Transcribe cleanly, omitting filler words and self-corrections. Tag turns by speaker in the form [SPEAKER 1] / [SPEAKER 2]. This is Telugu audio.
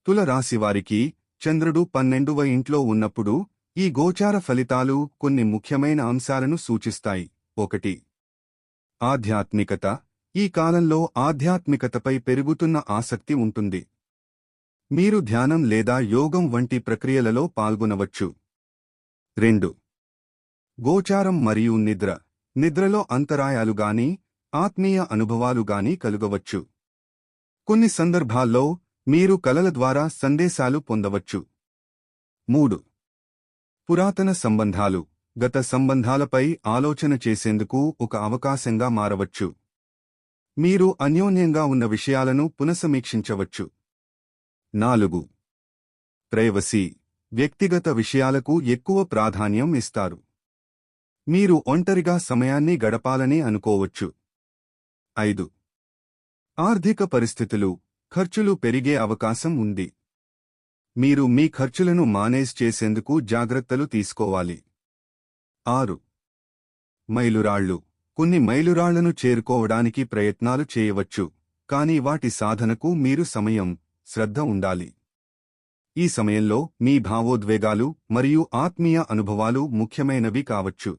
[SPEAKER 1] తుల రాశివారికి చంద్రుడు 12వ ఇంట్లో ఉన్నప్పుడు ఈ గోచార ఫలితాలు కొన్ని ముఖ్యమైన అంశాలను సూచిస్తాయి. 1. ఆధ్యాత్మికత. ఈ కాలంలో ఆధ్యాత్మికతపై పెరుగుతున్న ఆసక్తి ఉంటుంది. మీరు ధ్యానం లేదా యోగం వంటి ప్రక్రియలలో పాల్గొనవచ్చు. 2. గోచారం మరియు నిద్ర. నిద్రలో అంతరాయాలుగాని ఆత్మీయ అనుభవాలుగాని కలుగవచ్చు. కొన్ని సందర్భాల్లో మీరు కలల ద్వారా సందేశాలు పొందవచ్చు. 3. పురాతన సంబంధాలు. గత సంబంధాలపై ఆలోచన చేసేందుకు ఒక అవకాశంగా మారవచ్చు. మీరు అన్యోన్యంగా ఉన్న విషయాలను పునఃసమీక్షించవచ్చు. 4. ప్రైవసీ. వ్యక్తిగత విషయాలకు ఎక్కువ ప్రాధాన్యం ఇస్తారు. మీరు ఒంటరిగా సమయాన్ని గడపాలని అనుకోవచ్చు. 5. ఆర్థిక పరిస్థితులు. ఖర్చులు పెరిగే అవకాశం ఉంది. మీరు మీ ఖర్చులను మేనేజ్ చేసేందుకు జాగ్రత్తలు తీసుకోవాలి. 6. మైలురాళ్లు. కొన్ని మైలురాళ్లను చేరుకోవడానికి ప్రయత్నాలు చేయవచ్చు, కానీ వాటి సాధనకు మీరు సమయం, శ్రద్ధ ఉండాలి. ఈ సమయంలో మీ భావోద్వేగాలు మరియు ఆత్మీయ అనుభవాలు ముఖ్యమైనవి కావచ్చు.